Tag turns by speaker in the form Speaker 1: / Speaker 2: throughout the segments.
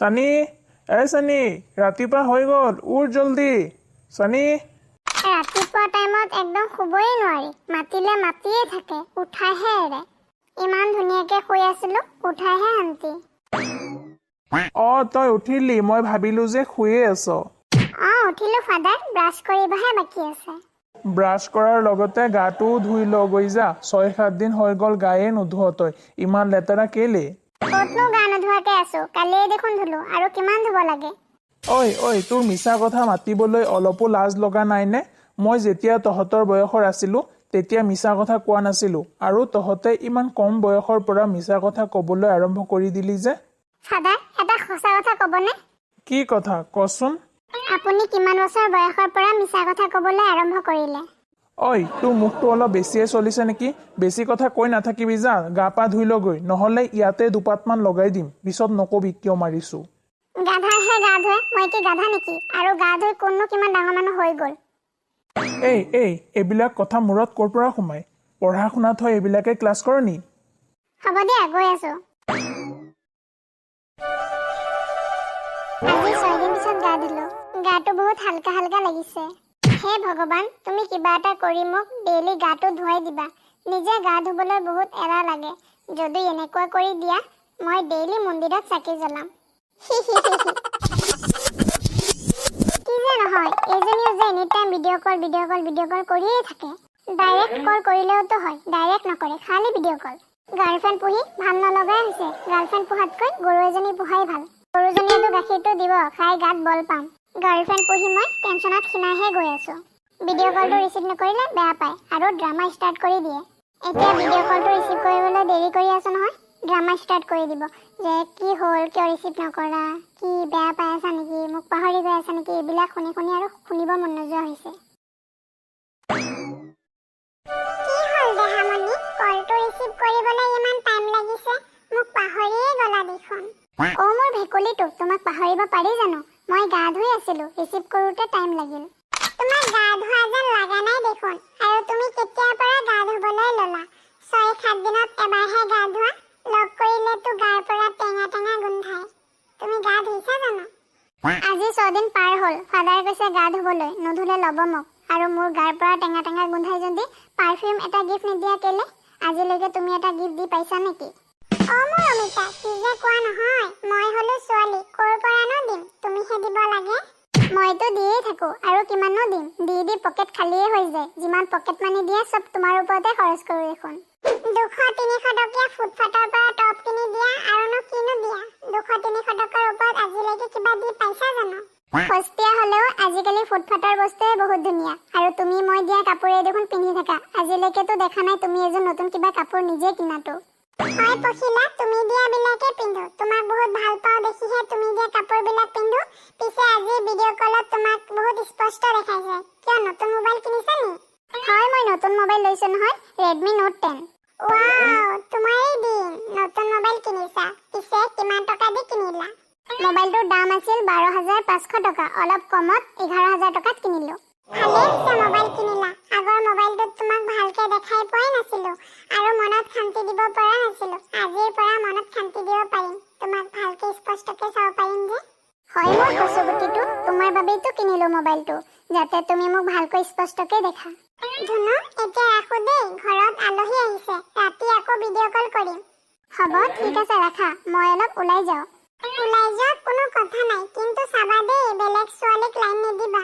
Speaker 1: সানি সানি ৰাতিপুৱা হৈ গ'ল উঠ জলদি সানি
Speaker 2: ৰাতিপুৱা টাইমত একদম শুবই নোৱাৰি মাতিলে মাতিয়ে থাকে উঠাইহে এৰে ইমান ধুনীয়াকে শুই আছিলো উঠাইহে শান্তি
Speaker 1: তই উঠিলি মই ভাবিলো যে শুয়ে আছ
Speaker 2: উঠিলো ফাদাৰ ব্ৰাছ কৰিবহে বাকী আছে
Speaker 1: ব্ৰাছ কৰাৰ লগতে গাটো ধুই ল গৈ যা 6-7 দিন হৈ গ'ল গায়ে নুধুৱ তই ইমান লেতেৰা কেলে
Speaker 2: কতনো গা নোধোৱাকে আছো কালিয়ে দেখোন ধুলো আৰু কিমান ধুব লাগে
Speaker 1: ঐ তোৰ মিছা কথা মাতিবলৈ অলপো লাজ লগা নাইনে মই যেতিয়া তহঁতৰ বয়সৰ আছিলো তেতিয়া মিছা কথা কোৱা নাছিলো আৰু তহঁতে ইমান কম বয়সৰ পৰা মিছা কথা ক'বলৈ আৰম্ভ কৰি দিলি যে
Speaker 2: ফাদাৰ এটা সঁচা কথা ক'বনে
Speaker 1: কি কথা কচোন
Speaker 2: আপুনি কিমান বছৰ বয়সৰ পৰা মিছা কথা ক'বলৈ আৰম্ভ কৰিলে
Speaker 1: তোৰ মুখটো অলপ বেছিয়ে চলিছে নেকি বেছি কথা কৈ নাথাকিবি যা গা পা ধুই লগৈ নহলে ইয়াতে দুপাতমান লগাই দিম পিছত নকবি কিয় মাৰিছো
Speaker 2: গাধাহে গা ধুৱে মই কি গাধা নেকি আৰু গা ধুই কোননো কিমান ডাঙৰ মানুহ হৈ গ'ল
Speaker 1: এইবিলাক কথা মূৰত ক'ৰ পৰা সোমাই পঢ়া শুনাত হয় এইবিলাকে ক্লাছ কৰ নি
Speaker 2: হ'ব দিয়া গৈ আছো আজি 6 দিন পিছত গা ধুলো গাটো বহুত হালকা হালকা লাগিছে হে ভগৱান তুমি কিবা এটা কৰি মোক ডেইলি গাটো ধুৱাই দিবা নিজে গা ধুবলৈ বহুত এৰা লাগে যদি এনেকুৱা কৰি দিয়া মই ডেইলি মন্দিৰত চাকি জ্বলাম কি যে নহয় এজনীও যে এনি টাইম ভিডিঅ' কল কৰিয়ে থাকে ডাইৰেক্ট কল কৰিলেওতো হয় ডাইৰেক্ট নকৰে খালি ভিডিঅ' কল গাৰ্লফ্ৰেণ্ড পুহি ভাল নলগাই হৈছে গাৰ্লফ্ৰেণ্ড পোহাতকৈ গৰু এজনী পোহাই ভাল গৰুজনীয়েতো গাখীৰটো দিব খাই গাত বল পাম গাৰ্লফ্ৰেণ্ড পুহি মই টেনচনত খিনাইহে গৈ আছো ভিডিঅ' কলটো ৰিচিভ নকৰিলে বেয়া পায় আৰু ড্ৰামা ষ্টাৰ্ট কৰি দিয়ে এতিয়া ভিডিঅ' কলটো ৰিচিভ কৰিবলৈ দেৰি কৰি আছো নহয় ড্ৰামা ষ্টাৰ্ট কৰি দিব যে কি হ'ল কিয় ৰিচিভ নকৰা কি বেয়া পাই আছা নেকি মোক পাহৰি গৈ আছা নেকি এইবিলাক শুনি আৰু শুনিব মন নোযোৱা হৈছে কি হ'ল দেহামণি কলটো ৰিচিভ কৰিবলৈ ইমান টাইম লাগিছে মোক পাহৰিয়ে গলা দেখোন মোৰ ভেকুলিটো তোমাক পাহৰিব পাৰি জানো মই গা ধুই আছিলো ৰিচিভ কৰোতে টাইম লাগিল তোমাৰ গা ধোৱা যেন লাগা নাই দেখোন আৰু তুমি কেতিয়াৰ পৰা গা ধুবলৈ ললা 6-7 দিনত এবাৰহে গা ধোৱা লগ কৰিলেতো গাৰ পৰা টেঙা গোন্ধায় তুমি গা ধুইছা জানো আজি 6 দিন পাৰ হ'ল ফাদাৰ কৈছে গা ধুবলৈ নুধুলে ল'ব মোক আৰু মোৰ গাৰ পৰা টেঙা গোন্ধাই যদি পাৰফিউম এটা গিফ্ট নিদিয়া কেলে আজিলৈকে তুমি এটা গিফ্ট দি পাইছা নেকি মোৰ অমিতা কি যে কোৱা নহয় মই হলো ছোৱালী ক'ৰ পৰানো দিম তুমিহে দিব লাগে মইতো দিয়ে থাকো আৰু কিমাননো দিম দি পকেট খালিয়ে হৈ যায় যিমান পকেট মানি দিয়ে সব তোমাৰ ওপৰতে খৰচ কৰো এখন 200-300 টকীয়া ফুটফাটৰ পৰা টপ কিনি দিয়া আৰুনো কিনো দিয়া 200-300 টকাৰ ওপৰত আজিলৈকে কিবা দি পাইছা জানো সস্তীয়া হ'লেও আজিকালি ফুটফাটৰ বস্তুৱে বহুত ধুনীয়া আৰু তুমি মই দিয়া কাপোৰে দেখোন পিন্ধি থাকা আজিলৈকেতো দেখা নাই তুমি এজন নতুন কিবা কাপোৰ নিজে কিনাটো হয় পখিলা তুমি দিয়া বিলাকে পিন্ধো তোমাক বহুত ভাল পাও দেখিহে তুমি দিয়া কাপোৰ বিলাক পিন্ধো পিছে আজি ভিডিঅ' কলত তোমাক বহুত স্পষ্ট দেখাইছে কিয় নতুন মোবাইল কিনিছা নি হয় মই নতুন মোবাইল লৈছো নহয় Redmi Note 10 ওয়াও তোমাৰেই দিন নতুন মোবাইল কিনিছা পিছে কিমান টকা দি কিনিলা মোবাইলটোৰ দাম আছিল 12,500 টকা অলপ কমত 11,000 টকাত কিনিলো ভালে মোবাইল কিনিলা আগৰ মোবাইলটোত তোমাক ভালকে দেখাই পোৱাই নাছিলো আৰু মনত শান্তি দিব পৰা নাছিলো আজিৰ পৰা মনত শান্তি দিব পাৰিম তোমাক ভালকে স্পষ্টকে চাব পাৰিম যে হয় মোৰ কচুগুটিটো তোমাৰ বাবেইতো কিনিলো মোবাইলটো যাতে তুমি মোক ভালকৈ স্পষ্টকে দেখা ধুনু এতিয়া ৰাখো দেই ঘৰত আলহী আহিছে ৰাতি আকৌ ভিডিঅ' কল কৰিম হ'ব ঠিক আছে ৰাখা মই অলপ ওলাই যাওঁ কোনো কথা নাই কিন্তু চাবা দেই বেলেগ ছোৱালীক লাইন নিদিবা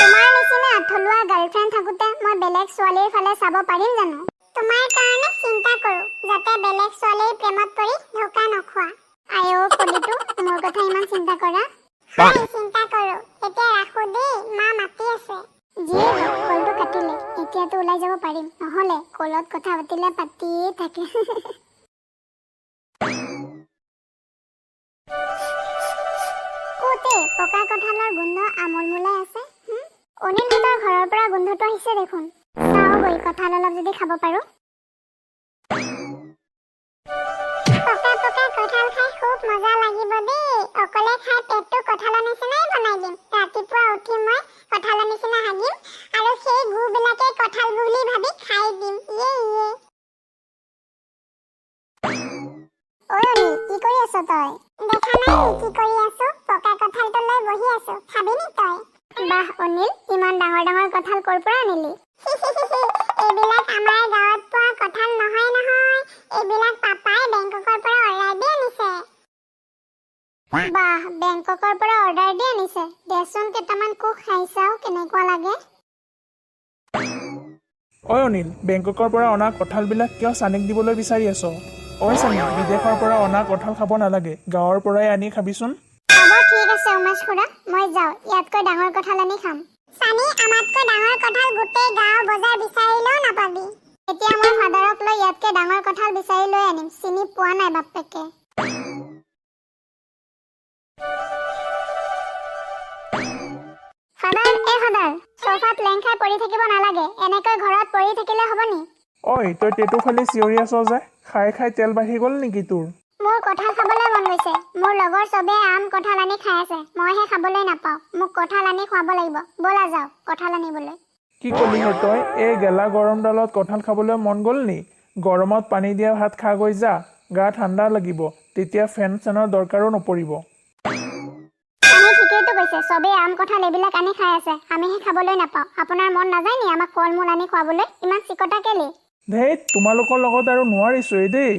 Speaker 2: তোমাৰ নিচিনা আঠলুৱা গাৰ্লফ্ৰেণ্ড থাকোতে মই বেলেগ ছোৱালীৰ ফালে চাব পাৰিম জানো তোমাৰ কাৰণে চিন্তা কৰো যাতে বেলেগ ছোৱালীৰ প্ৰেমত পৰি ধোকা নখোৱা আয়ো কলিটো মোৰ কথা ইমান চিন্তা কৰা হয় চিন্তা কৰো এতিয়া ৰাখো দেই মা মাতি আছে যিয়ে হওক কলটো কাটিলে এতিয়াতো ওলাই যাব পাৰিম নহলে কলত কথা পাতিলে পাতিয়ে থাকে কোতে পকা কঁঠালৰ গোন্ধ আমোলমোলাই আছে অনিলহঁতৰ ঘৰৰ পৰা গোন্ধটো আহিছে দেখোন চাও গৈ কঁঠাল অলপ যদি খাব পাৰো ৰাতিপুৱা উঠি মই কঁঠালৰ নিচিনা হাগিম আৰু সেই গুবিলাকে কঁঠাল বুলি ভাবি খাই দিম। ইয়ে ঐ অনিল, কি কৰি আছ তই? দেখা নাই কি কৰি আছো? পকা কঁঠালটো লৈ বহি আছো, খাবি নি তই? বাহ অনিল, ইমান ডাঙৰ ডাঙৰ কঁঠাল ক'ৰ পৰা আনিলি? এইবিলাক আমাৰ গাঁৱত পোৱা কঁঠাল নহয় নহয়, এইবিলাক পাপাই বেংককৰ পৰা অৰ্ডাৰ দি আনিছে। বাহ, বেংককৰ পৰা অৰ্ডাৰ দি আনিছে। দেচোন কেইটামান কোষ খাই চাও কেনেকুৱা লাগে।
Speaker 1: ঐ অনিল, বেংককৰ পৰা অনা কঁঠালবিলাক কিয় চানীক দিবলৈ বিচাৰি আছ? ঐ চানী, বিদেশৰ পৰা অনা কঁঠাল খাব নালাগে, গাঁৱৰ পৰাই আনি খাবিচোন।
Speaker 2: হ'ব ঠিক আছে উমেশ খুৰা, মই যাওঁ, ইয়াতকৈ ডাঙৰ কঁঠাল আনি খাম। চানী, আমাতকৈ ডাঙৰ কঁঠাল গোটেই গাঁও বজাৰ বিচাৰিলেও নাপাবি। এতিয়া মই ফাদাৰক লৈ ইয়াতকৈ ডাঙৰ কঁঠাল বিচাৰি লৈ আনিম, চিনি পোৱা নাই বাপেকে। ফাদাৰ, সোফাত লেং খাই পৰি থাকিব নালাগে, এনেকৈ ঘৰত পৰি থাকিলে হ'ব নি?
Speaker 1: ঐ, তই টেটু ফালি চিঞৰি আছ যে, খাই খাই তেল বাঢ়ি গ'ল নেকি তোৰ?
Speaker 2: মোৰ কঁঠাল খাবলৈ মন গৈছে। মোৰ লগৰ চবেই আম কঁঠাল আনি খাই আছে, মইহে খাবলৈ নাপাওঁ। মোক কঁঠাল আনি খুৱাব লাগিব। ব'লা যাওঁ কঁঠাল আনিবলৈ।
Speaker 1: কি কলি হে তই? এই গেলা গৰম ডালত কঁঠাল খাবলৈ মন গ'ল নি? গৰমত পানী দিয়া ভাত খা গৈ যা, গা ঠাণ্ডা লাগিব, তেতিয়া ফেন চেনৰ দৰকাৰো নপৰিব।
Speaker 2: আপুনি ঠিকেইতো কৈছে, চবেই আম কঁঠাল এইবিলাক আনি খাই আছে, আমিহে খাবলৈ নাপাওঁ। আপোনাৰ মন নাযায় নি আমাক ফল মূল আনি খুৱাবলৈ? ইমান চিকটা কেলে?
Speaker 1: ধেইত, তোমালোকৰ লগত আৰু নোৱাৰিছোৱেই দেই।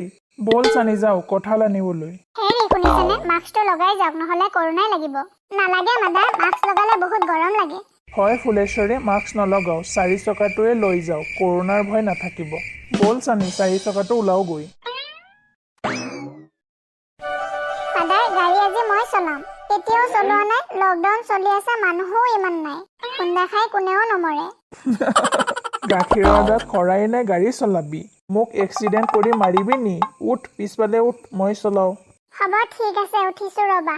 Speaker 1: ব'ল চানি যাওঁ কঁঠাল আনিবলৈ।
Speaker 2: হেৰি শুনিছেনে, মাস্কটো লগাই যাওক, নহ'লে কৰোণাই লাগিব। নালাগে মাদাৰ, মাস্ক লগালে বহুত গৰম লাগে।
Speaker 1: হয় ফুলেশ্বৰী, মাস্ক নলগাওঁ, 4 চকাটোৱে লৈ যাওঁ, কৰোণাৰ ভয় নাথাকিব। ব'ল চানি, 4 চকাটো ওলাওগৈ।
Speaker 2: ফাদাৰ, গাড়ী আজি মই চলাম। কেতিয়াও চলোৱা নাই, লকডাউন চলি আছে, মানুহো ইমান নাই। খুন্দা খাই কোনেও নমৰে।
Speaker 1: গাখীৰৰ দাঁত খৰাই নে গাড়ী চলাবি? মোক এক্সিডেণ্ট কৰি মাৰিবি নি? উঠ, পিছফালে উঠ, মই চলাওঁ।
Speaker 2: হ'ব ঠিক আছে, উঠিছো ৰবা।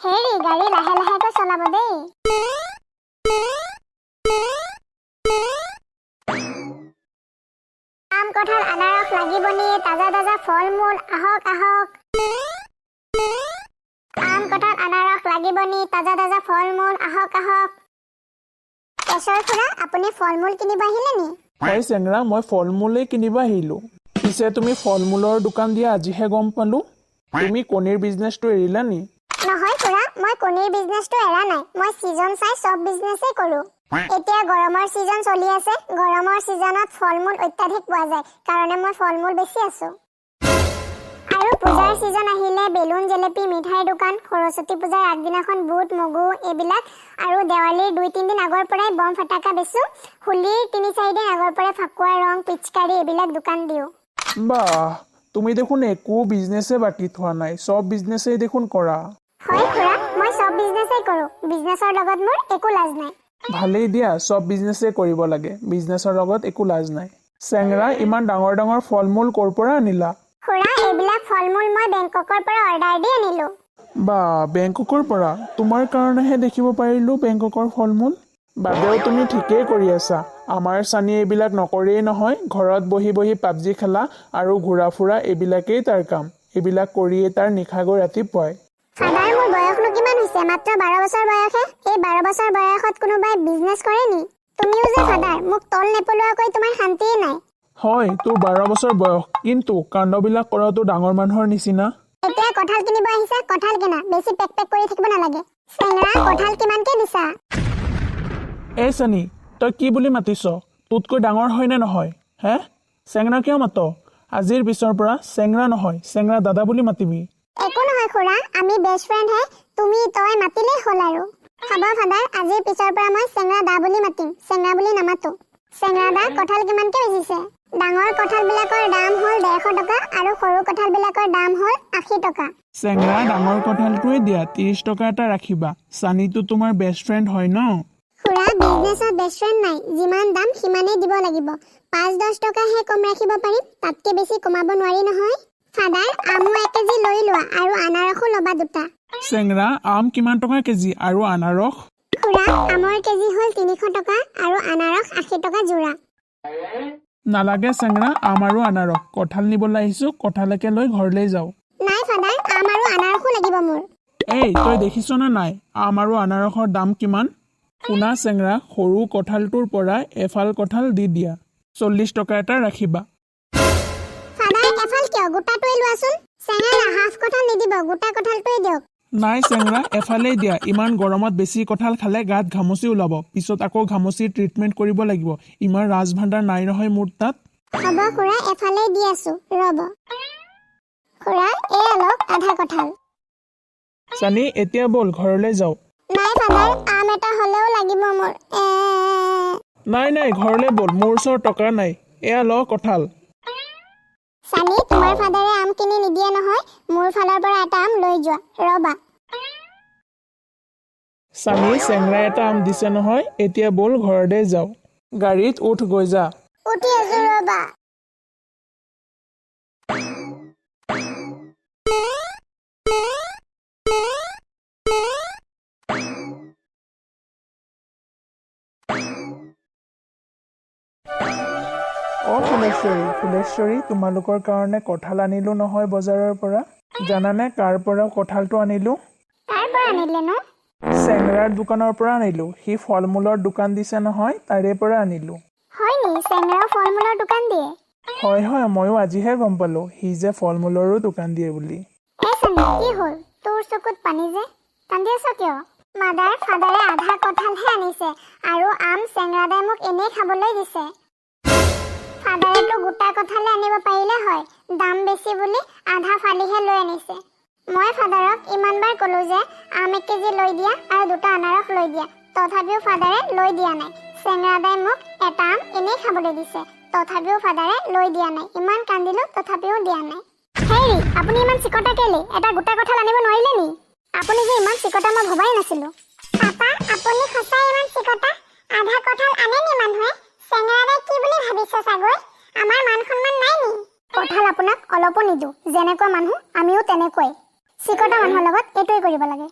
Speaker 2: হেৰি, গাড়ী লাহে লাহেকৈ চলাব দেই। আম কঁঠাল আনাৰস লাগিব নি? তাজা তাজা ফল মূল, আহক আহক। আম কঁঠাল আনাৰস লাগিব নি? তাজা তাজা ফল মূল, আহক আহক। কেশৰ খুৰা, আপুনি ফল মূল কিনিব আহিলে নি?
Speaker 1: হয় চেংৰা, মই ফল মূলেই কিনিব আহিলোঁ। পিছে তুমি ফল মূলৰ দোকান দিয়া আজিহে গম পালোঁ। তুমি কণীৰ বিজনেছটো এৰিলা নি?
Speaker 2: নহয় খুৰা, মই কণীৰ বিজনেছটো এৰা নাই। মই ছিজন চাই চব বিজনেছেই কৰোঁ। এতিয়া গৰমৰ ছিজন চলি আছে, গৰমৰ ছিজনত ফল মূল অত্যাধিক পোৱা যায়, কাৰণে মই ফল মূল বেছি আছোঁ। আৰু পূজাৰ ছিজন আহিলে বেলুন জেলেপি মিঠাইৰ দোকান, সৰস্বতী পূজাৰ আগদিনাখন বুট মগু এইবিলাক, আৰু দেৱালীৰ 2-3 দিন আগৰ পৰাই বম ফটাকা বেচোঁ। হোলীৰ 3-4 দিন আগৰ পৰাই ফাকুৱা ৰং পিচকাৰী এইবিলাক দোকান দিওঁ।
Speaker 1: বাহ, তুমি দেখোন একো বিজনেছে বাকী থোৱা নাই, চব বিজনেছেই দেখোন কৰা।
Speaker 2: হয় খুৰা, মই চব বিজনেছেই কৰোঁ, বিজনেছৰ লগত মোৰ একো লাজ নাই।
Speaker 1: ভালেই দিয়া, চব বিজনেছেই কৰিব লাগে, বিজনেছৰ লগত একো লাজ নাই। চেংৰা, ইমান ডাঙৰ ডাঙৰ ফল মূল ক'ৰ পৰা আনিলা?
Speaker 2: খুৰা, এইবিলাক ফল মূল মই বেংককৰ পৰা অৰ্ডাৰ দি আনিলোঁ।
Speaker 1: বা, বেংককৰ পৰা? তোমাৰ কাৰণেহে দেখিব পাৰিলোঁ বেংককৰ ফল মূল। বাদেও তুমি ঠিকেই কৰি আছা, আমাৰ চানি এইবিলাক নকৰেই নহয়, ঘৰত বহি বহি পাবজি খেলা আৰু ঘূৰা ফুৰা এইবিলাকেই তাৰ কাম, এইবিলাক কৰিয়েই তাৰ নিশাগৈ ৰাতিপুৱাই।
Speaker 2: ফাদাৰ, মোৰ বয়সনো কিমান হৈছে? মাত্ৰ 12 বছৰ বয়সহে। এই 12 বছৰ বয়সত কোনোবাই বিজনেছ কৰে নি? তুমিও যে ফাদাৰ, মোক তল নেপেলোৱাকৈ তোমাৰ শান্তিয়ে নাই।
Speaker 1: হয়, তোৰ 12 বছৰ বয়স, কিন্তু কাণ্ডবিলাক কৰাটো ডাঙৰ মানুহৰ নিচিনা।
Speaker 2: এতিয়া কঁঠাল কিনিব আহিছা, কঁঠাল কিনা, বেছি পেক পেক কৰি থাকিব নালাগে। চেংৰা, কঁঠাল কিমানকে দিছা?
Speaker 1: এই চানি, তই কি বুলি মাতিছ? তোতকৈ ডাঙৰ হয় নে নহয়? হে, চেংৰা কিয় মাত? আজিৰ পিছৰ পৰা চেংৰা নহয়, চেংৰা দাদা বুলি মাতিবি।
Speaker 2: একো নহয় খুৰা, আমি বেষ্ট ফ্ৰেণ্ডহে, তুমি তই মাতিলেই হ'ল আৰু। হ'ব ফাদাৰ, আজিৰ পিছৰ পৰা মই চেংৰা দা বুলি মাতিম, চেংৰা বুলি নামাতো। চেংৰা দা, কঁঠাল কিমানকে বেচিছে? ডাঙৰ কঁঠালবিলাকৰ দাম হ'ল 150 টকা আৰু সৰু কঁঠালবিলাকৰ দাম হ'ল 80 টকা।
Speaker 1: চেংৰা, ডাঙৰ কঁঠালটোৱে দিয়া, 30 টকা এটা ৰাখিবা। চানিটো তোমাৰ বেষ্ট ফ্ৰেণ্ড হয় ন?
Speaker 2: খুৰা, বিজনেছত বেষ্ট ফ্ৰেণ্ড নাই, যিমান দাম সিমানেই দিব লাগিব। 5-10 টকাহে কম ৰাখিব পাৰিম, তাতকে বেছি কমাব নোৱাৰি নহয়। ফাদাৰ, আমো 1 কেজি লৈ লোৱা আৰু আনাৰসো ল'বা 2টা।
Speaker 1: চেংৰা, আম কিমান টকা কেজি আৰু আনাৰস?
Speaker 2: খুৰা, আমৰ কেজি হ'ল 300 টকা আৰু আনাৰস 80 টকা যোৰা।
Speaker 1: নালাগে চেংৰা, আম আৰু আনাৰস, কঁঠাল নিবলৈ আহিছোঁ, কঁঠালকে লৈ ঘৰলৈ যাওঁ।
Speaker 2: নাই ফাদাৰ, আম আৰু আনাৰসো লাগিব মোৰ
Speaker 1: এই তই দেখিছ না নাই আম আৰু আনাৰসৰ দাম কিমান শুনা চেংৰা সৰু কঁঠালটোৰ পৰা এফাল কঁঠাল দি দিয়া 40 টকা এটা ৰাখিবা
Speaker 2: ফাদাৰ এফাল কিয় গোটাটোই লোৱাচোন চেঙেৰা হাফ কঁঠাল নিদিব গোটা কঁঠালটোই দিয়ক
Speaker 1: নাই চেংৰা এফালেই দিয়া ইমান গৰমত বেছি কঁঠাল খালে গাত ঘামচি ওলাব পিছত আকৌ ঘামচিৰ ট্ৰিটমেণ্ট কৰিব লাগিব ইমান ৰাজভাণ্ডাৰ নাই নহয় মোৰ তাত
Speaker 2: হ'ব খুৰা এফালেই দি আছো ৰ'ব খুৰা এয়া লওক আধা কঁঠাল
Speaker 1: চানি এতিয়া বল ঘৰলৈ যাওঁ
Speaker 2: নাই ফাদাৰ আম এটা হ'লেও লাগিব মোৰ
Speaker 1: নাই ঘৰলৈ বল মোৰ ওচৰত টকা নাই এয়া ল কঁঠাল
Speaker 2: চানি তোমাৰ ফাদাৰে আম কিনি নিদিয়ে নহয় মোৰ ফালৰ পৰা এটা আম লৈ যোৱা ৰ'বা
Speaker 1: চানি চেংৰা এটা আম দিছে নহয় এতিয়া বল ঘৰলৈ যাওঁ গাড়ীত উঠ গৈ যা
Speaker 2: উঠি আছো ৰ'বা
Speaker 1: ফুলেশ্বৰী তোমালোকৰ কাৰণে কঁঠাল আনিলো নহয় বজাৰৰ পৰা জানানে কাৰ পৰা কঁঠালটো আনিলো
Speaker 2: কাৰ পৰা আনিলে ন
Speaker 1: চেংৰাৰ দোকানৰ পৰা আনিলো সি ফল মূলৰ দোকান দিছে নহয় তাৰে পৰা আনিলো
Speaker 2: হয় নি চেঙেৰাও ফল মূলৰ দোকান দিয়ে
Speaker 1: হয় ময়ো আজিহে গম পালো সি যে ফল মূলৰো দোকান দিয়ে বুলি
Speaker 2: এই চানি কি হ'ল তোৰ চকুত পানী যে কান্দি আছ কিয় মাদাৰ ফাদাৰে আধা কঁঠালহে আনিছে আৰু আম চেঙৰাদাই মোক এনেই খাবলৈ দিছে ফাদাৰেতো গোটা কঁঠালে আনিব পাৰিলে হয় দাম বেছি বুলি আধা ফালিহে লৈ আনিছে মই ফাদাৰক ইমানবাৰ ক'লো যে আম 1 কেজি লৈ দিয়া আৰু দুটা আনাৰস লৈ দিয়া তথাপিও ফাদাৰে লৈ দিয়া নাই চেঙৰাদাই মোক এটা আম এনেই খাবলৈ দিছে তথাপিও ফাদাৰে লৈ দিয়া নাই ইমান কান্দিলো তথাপিও দিয়া নাই হেৰি আপুনি ইমান চিকটা কেলে এটা গোটা কঁঠাল আনিব নোৱাৰিলে নি আপুনি যে ইমান চিকটা মই ভবাই নাছিলো পাপা আপুনি সঁচাই ইমান চিকটা আধা কঁঠাল আনে নি মানুহে চেঙৰাদাই কি বুলি ভাবিছে চাগৈ আমাৰ মান সন্মান নাই নি কঁঠাল আপোনাক অলপো নিদো যেনেকুৱা মানুহ আমিও তেনেকৈ চিকটা মানুহৰ লগত এইটোৱে কৰিব লাগে